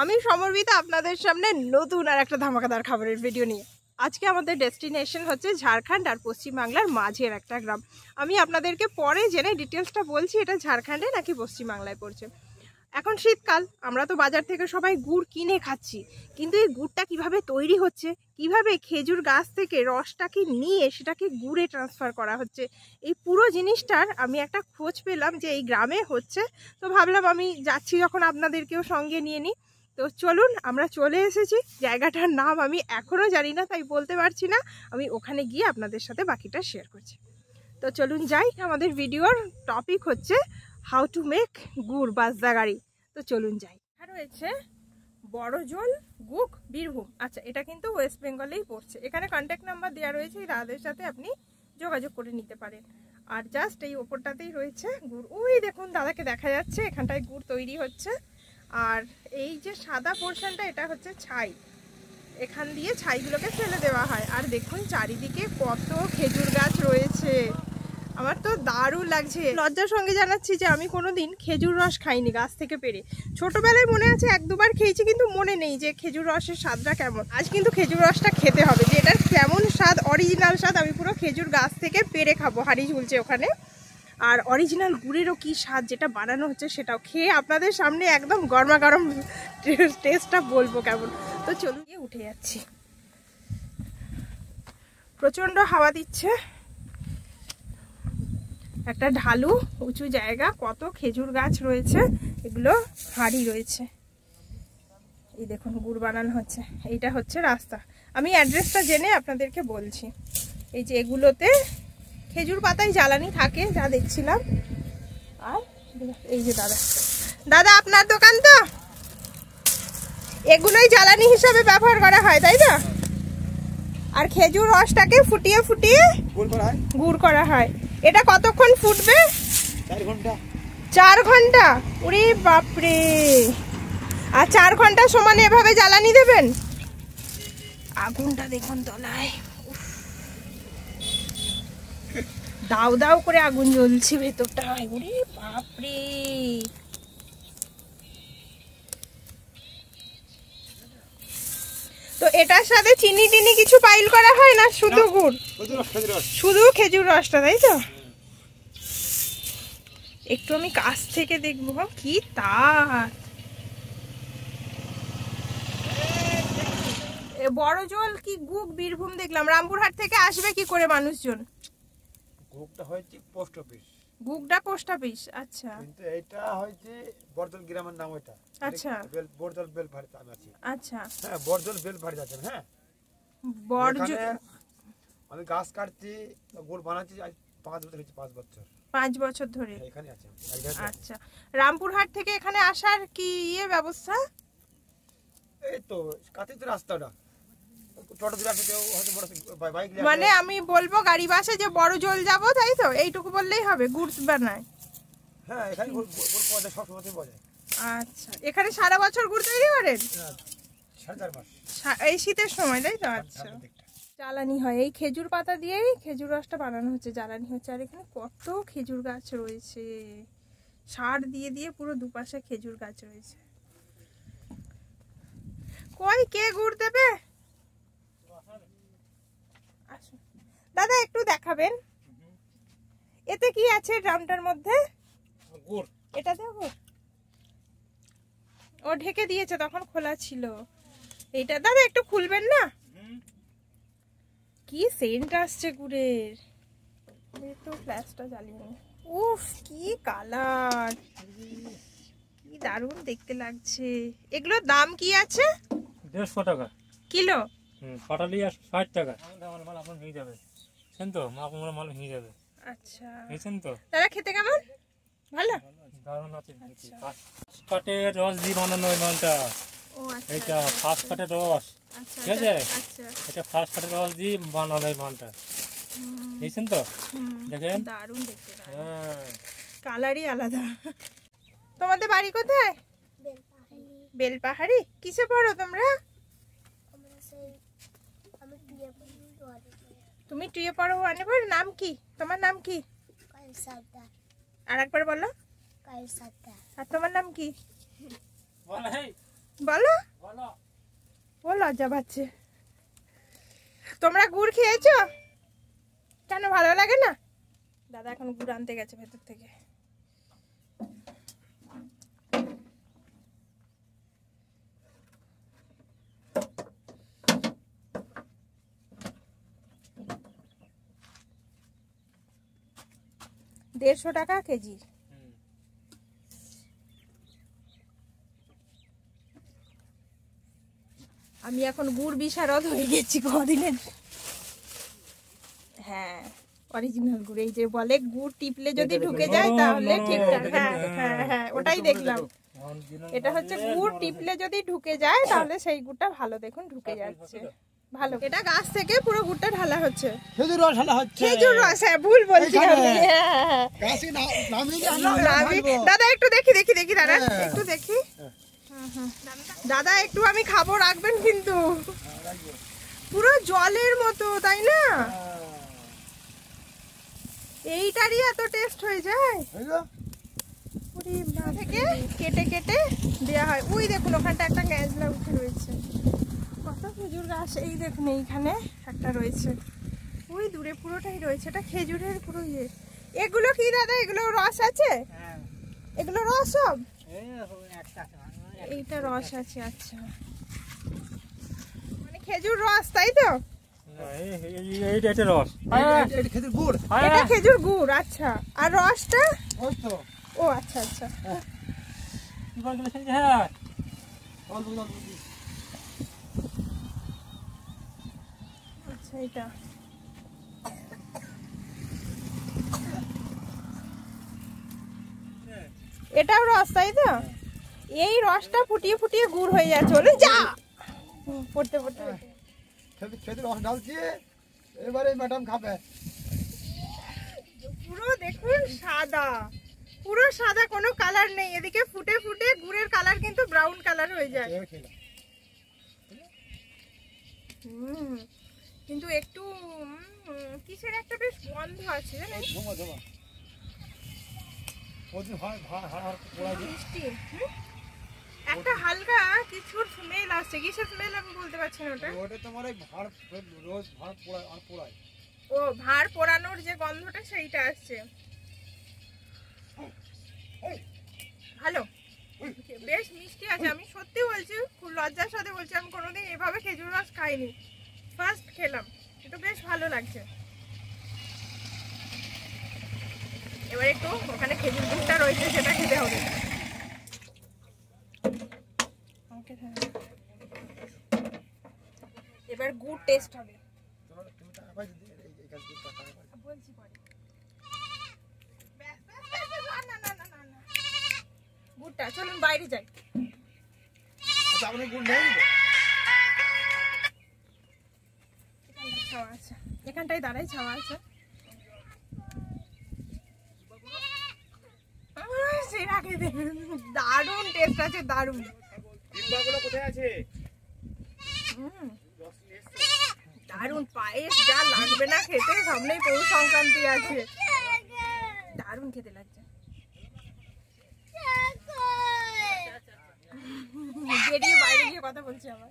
আমি সমর্পিতা আপনাদের সামনে নতুন আর একটা ধামাকাদার খাবারের ভিডিও নিয়ে। আজকে আমাদের ডেস্টিনেশন হচ্ছে ঝাড়খণ্ড আর পশ্চিমবাংলার মাঝের একটা গ্রাম। আমি আপনাদেরকে পরে জেনে ডিটেলসটা বলছি এটা ঝাড়খণ্ডে নাকি পশ্চিমবাংলায় পড়ছে। এখন শীতকাল, আমরা তো বাজার থেকে সবাই গুড় কিনে খাচ্ছি, কিন্তু এই গুড়টা কিভাবে তৈরি হচ্ছে, কিভাবে খেজুর গাছ থেকে রসটাকে নিয়ে সেটাকে গুড়ে ট্রান্সফার করা হচ্ছে, এই পুরো জিনিসটার আমি একটা খোঁজ পেলাম যে এই গ্রামে হচ্ছে। তো ভাবলাম আমি যাচ্ছি যখন আপনাদেরকেও সঙ্গে নিয়ে নিই। তো চলুন, আমরা চলে এসেছি। জায়গাটার নাম আমি এখনও জানি না, তাই বলতে পারছি না। আমি ওখানে গিয়ে আপনাদের সাথে বাকিটা শেয়ার করছি। তো চলুন যাই। আমাদের ভিডিওর টপিক হচ্ছে হাউ টু মেক গুড় বাজদাগাড়ি। তো চলুন যাই। রয়েছে বড়জোল গুক বীরভূম। আচ্ছা, এটা কিন্তু ওয়েস্ট বেঙ্গলেই পড়ছে। এখানে কন্ট্যাক্ট নাম্বার দেওয়া রয়েছে, এই দাদাদের সাথে আপনি যোগাযোগ করে নিতে পারেন। আর জাস্ট এই ওপরটাতেই রয়েছে গুড়। ওই দেখুন দাদাকে দেখা যাচ্ছে, এখানটায় গুড় তৈরি হচ্ছে। আর এই যে সাদা পোর্শনটা, এটা হচ্ছে ছাই। এখান দিয়ে ছাইগুলোকে ফেলে দেওয়া হয়। আর দেখুন চারিদিকে কত খেজুর গাছ রয়েছে। আমার তো দারুণ লাগছে। লজ্জার সঙ্গে জানাচ্ছি যে আমি কোনোদিন খেজুর রস খাইনি গাছ থেকে পেরে। ছোটবেলায় মনে আছে এক দুবার খেয়েছি, কিন্তু মনে নেই যে খেজুর রসের স্বাদটা কেমন। আজ কিন্তু খেজুর রসটা খেতে হবে, যে এটার কেমন স্বাদ, অরিজিনাল স্বাদ। আমি পুরো খেজুর গাছ থেকে পেরে খাবো। হাঁড়ি ঝুলছে ওখানে। আর অরিজিনাল গুড়েরও কি স্বাদ, যেটা বানানো হচ্ছে সেটাও খেয়ে আপনাদের সামনে একদম গরমা গরম টেস্টটা বলবো কেমন। তো চলুন, উঠে যাচ্ছি। প্রচণ্ড হাওয়া দিচ্ছে। একটা ঢালু উঁচু জায়গা, কত খেজুর গাছ রয়েছে, এগুলো হাঁড়ি রয়েছে। এই দেখুন গুড় বানানো হচ্ছে। এইটা হচ্ছে রাস্তা। আমি অ্যাড্রেসটা জেনে আপনাদেরকে বলছি। এই যে এগুলোতে খেজুর পাতায় জ্বালানি থাকে, যা দেখছিলাম। আর এই যে দাদা, দাদা আপনার দোকান তো? এগুলোই জ্বালানি হিসাবে ব্যবহার করা হয়, তাই তো? আর খেজুর রসটাকে ফুটিয়ে ফুটিয়ে গুড় করা হয়। এটা কতক্ষণ ফুটবে? 4 ঘন্টা। 4 ঘন্টা? ওরে বাপরে! আর 4 ঘন্টা সমানে এভাবে জ্বালানি দেবেন? আগুনটা দেখুন তলায়, দাউ দাউ করে আগুন জ্বলছে ভেতরটায়। ওরে বাপরে! তো এটার সাথে চিনি টিনি কিছু পাইল করা হয় না, শুধু গুড়? শুধু খেজুর রসটা, তাই তো? একটু আমি কাছ থেকে দেখবো। কি তার! বড়জোল কি গুক বীরভূম দেখলাম। রামপুরহাট থেকে আসবে কি করে মানুষজন? গুকটা হইছে পোস্ট অফিস। গুকটা পোস্ট অফিস। আচ্ছা, কিন্তু এটা হইছে বড়জোল গ্রামের নাম ওটা। আচ্ছা, বড়জোল বেলভাড়ি আমি আছি। আচ্ছা, হ্যাঁ, বড়জোল বেলভাড়ি আছেন। হ্যাঁ, বড়জোল। আমি গাছ কাটছি, গুড় বানাচ্ছি আজ 5 বছর হয়েছে। 5 বছর। 5 বছর ধরে এখানে আছেন। আচ্ছা, রামপুরহাট থেকে এখানে আসার কি ব্যবস্থা? এই তো কাছে তো রাস্তাটা, টোটো দিয়ে আসে, কেউ হয়তো বড় বাইক নিয়ে মানে আমি বলবো গাড়ি বাসে যে বড়জোল যাব, তাই তো? এইটুকু বললেই হবে গুড় বানায়? হ্যাঁ, এখানে গুড় পাওয়া যায়, সব সময় পাওয়া যায়। আচ্ছা, এখানে সারা বছর গুড় তৈরি করেন? 4.5 মাস এই শীতের সময়, তাই তো? আচ্ছা, জ্বালানি হয় এই খেজুর পাতা দিয়েই। খেজুর রসটা বানানো হচ্ছে, জ্বালানি হচ্ছে। আর এখানে কত খেজুর গাছ রয়েছে, সার দিয়ে দিয়ে পুরো দুপাশে খেজুর গাছ রয়েছে। কই কে গুড় দেবে? আসুন দাদা, একটু দেখাবেন এতে কি আছে ড্রামটার মধ্যে? গুড়। এটা দেবো? ও ঢেকে দিয়েছে, তখন খোলা ছিল। এইটা দাদা একটু খুলবেন না? কি সেন্ট আসছে গুড়ের। তো ফ্ল্যাশটা জ্বালিয়ে নি। উফ, কি কালার, কি দারুণ দেখতে লাগছে। এগুলোর দাম কি আছে? 150 টাকা কিলো। পাটালি 60 টাকা। আমার মাল আপনার নিয়ে যাবে, বুঝছেন তো? আপনার মাল নিয়ে যাবে। আচ্ছা, বুঝছেন তো? দাদা খেতে কেমন? ভালো, দারুণ আছে। ফার্স্ট কাটের রস দিয়ে বানানো এই মালটা। ও আচ্ছা, এটা ফার্স্ট কাটের রস, আচ্ছা, ঠিক আছে? আচ্ছা, এটা ফার্স্ট কাটের রস দিয়ে বানানো এই মালটা, বুঝছেন তো? দেখেন, দারুণ দেখতে। হ্যাঁ, কালারই আলাদা। তোমাদের বাড়ি কোথায়? বেলপাহাড়ি। কিসে পড়ো তোমরা? তুমি টুয়ে পড়ো, ওয়ানে পড়ো। নাম কি তোমার? নাম কি? আর একবার বলো। আর তোমার নাম কি? বলো, ও লজ্জা পাচ্ছে। তোমরা গুড় খেয়েছো? কেন ভালো লাগে না? দাদা এখন গুড় আনতে গেছে ভেতর থেকে। টাকা কেজি। আমি এখন গুড় বিশারদ হয়ে গেছি কদিনের। হ্যাঁ, অরিজিনাল গুড়। এই যে বলে গুড় টিপলে যদি ঢুকে যায় তাহলে ঠিকঠাক। হ্যাঁ হ্যাঁ হ্যাঁ, ওটাই দেখলাম। এটা হচ্ছে গুড় টিপলে যদি ঢুকে যায় তাহলে সেই গুড়টা ভালো। দেখুন ঢুকে যাচ্ছে ভালো। এটা গাছ থেকে পুরো গুড়টা ঢালা হচ্ছে। খেজুর রস ঢালা হচ্ছে। খেজুর রস, হ্যাঁ ভুল বলছি আমি। দাদা একটু দেখি দেখি দেখি দাদা একটু দেখি। দাদা একটু আমি খাবো, রাখবেন কিন্তু। পুরো জলের মতো, তাই না? এইটারই এত টেস্ট হয়ে যায়। থেকে কেটে কেটে দেওয়া হয়। ওই দেখুন ওখানটা একটা গ্যাজলা উঠে রয়েছে। কত খেজুর গাছ, এই দেখুন এইখানে একটা রয়েছে, ওই দূরে পুরোটাই রয়েছে। এটা খেজুরের পুরো ইয়ে। এগুলো কি দাদা? এগুলো রস আছে? এগুলো রস সব? এইটা রস আছে। আচ্ছা, মানে খেজুর রস, তাই তো? এইটা রস, খেজুর গুড়। এটা খেজুর গুড়। আচ্ছা, আর রসটা? ও আচ্ছা আচ্ছা। আচ্ছা, এটা এটাও রস, তাই তো? এই রসটা ফুটিয়ে ফুটিয়ে গুড় হয়ে যাচ্ছে। বলে যা পড়তে পড়তে খেজুর রস ঢালছি, এবারে ম্যাডাম খাবে। পুরো দেখুন সাদা, পুরো সাদা, কোনো কালার নেই। এদিকে ফুটে ফুটে গুড়ের কালার কিন্তু ব্রাউন কালার হয়ে যায়। কিন্তু একটু কিসের একটা বেশ গন্ধ আছে জানেন? মিষ্টি, একটা হালকা কিছুর স্মেল আসছে। কিসের স্মেল আমি বলতে পারছি না। ওটা তোমার ওই রোজ ভাড় পোড়ায়। ও, ভাড় পোড়ানোর যে গন্ধটা সেইটা আসছে। ভালো, বেশ মিষ্টি আছে। আমি সত্যি বলছি, খুব লজ্জার সাথে বলছি, আমি কোনোদিন এভাবে খেজুর রস খাইনি, ফার্স্ট খেলাম। এটা বেশ ভালো লাগছে। এবার একটু ওখানে খেজুর গুড়টা রয়েছে সেটা খেতে হবে। এবার গুড় টেস্ট হবে। বলছি পরে। গুড়টা, চলুন বাইরে যাই। ছাওয়া আছে, এখানটাই দাঁড়াই, ছাওয়া আছে। দারুন টেস্ট আছে, দারুন। দারুন পায়েস, যা লাগবে না খেতে। সামনেই পৌষ সংক্রান্তি আছে, দারুন খেতে লাগছে। বেরিয়ে বাইরে গিয়ে কথা বলছি। আবার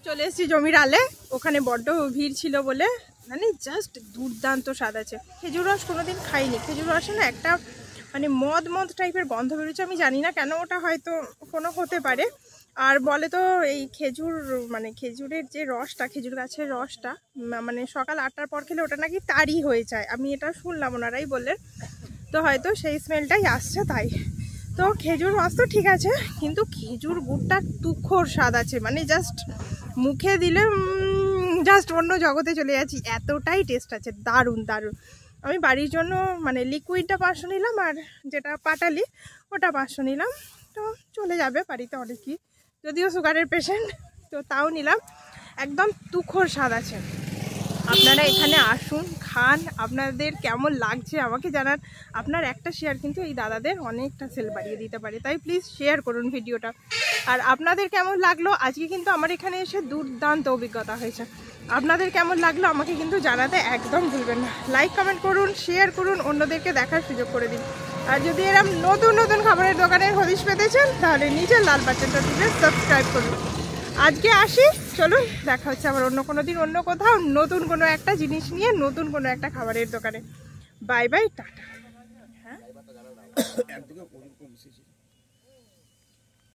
চলে এসেছি জমির আলে। ওখানে বড্ড ভিড় ছিল বলে, মানে জাস্ট দুর্দান্ত স্বাদ আছে। খেজুর রস কোনোদিন খাইনি। খেজুর রসে না একটা মানে মদ মদ টাইপের গন্ধ বেরোচ্ছে। আমি জানি না কেন, ওটা হয়তো কোনো হতে পারে। আর বলে তো এই খেজুর মানে খেজুরের যে রসটা, খেজুর গাছের রসটা মানে সকাল 8টার পর খেলে ওটা নাকি তাড়ি হয়ে যায়। আমি এটা শুনলাম, ওনারাই বললেন। তো হয়তো সেই স্মেলটাই আসছে তাই। তো খেজুর রস তো ঠিক আছে, কিন্তু খেজুর গুড়টা তুখোর স্বাদ আছে। মানে জাস্ট মুখে দিলে জাস্ট অন্য জগতে চলে যাচ্ছি, এতটাই টেস্ট আছে। দারুণ দারুণ। আমি বাড়ির জন্য মানে লিকুইডটা 500 নিলাম, আর যেটা পাটালি ওটা 500 নিলাম। তো চলে যাবে বাড়িতে অনেকই, যদিও সুগারের পেশেন্ট, তো তাও নিলাম। একদম তুখোর স্বাদ আছে। আপনারা এখানে আসুন, খান। আপনাদের কেমন লাগছে আমাকে জানান। আপনার একটা শেয়ার কিন্তু এই দাদাদের অনেকটা সেল বাড়িয়ে দিতে পারে, তাই প্লিজ শেয়ার করুন ভিডিওটা। আর আপনাদের কেমন লাগলো? আজকে কিন্তু আমার এখানে এসে দুর্দান্ত অভিজ্ঞতা হয়েছে। আপনাদের কেমন লাগলো আমাকে কিন্তু জানাতে একদম ভুলবেন না। লাইক কমেন্ট করুন, শেয়ার করুন, অন্যদেরকে দেখার সুযোগ করে দিন। আর যদি এরকম নতুন নতুন খাবারের দোকানের হদিশ পেতে চান তাহলে নিচের লাল বাটনটা টিপে সাবস্ক্রাইব করুন। আজকে আসি, চলুন দেখা হচ্ছে আবার অন্য কোনো দিন অন্য কোথাও নতুন কোনো একটা জিনিস নিয়ে নতুন কোনো একটা খাবারের দোকানে। Bye bye, tata. একদিকে ওরকম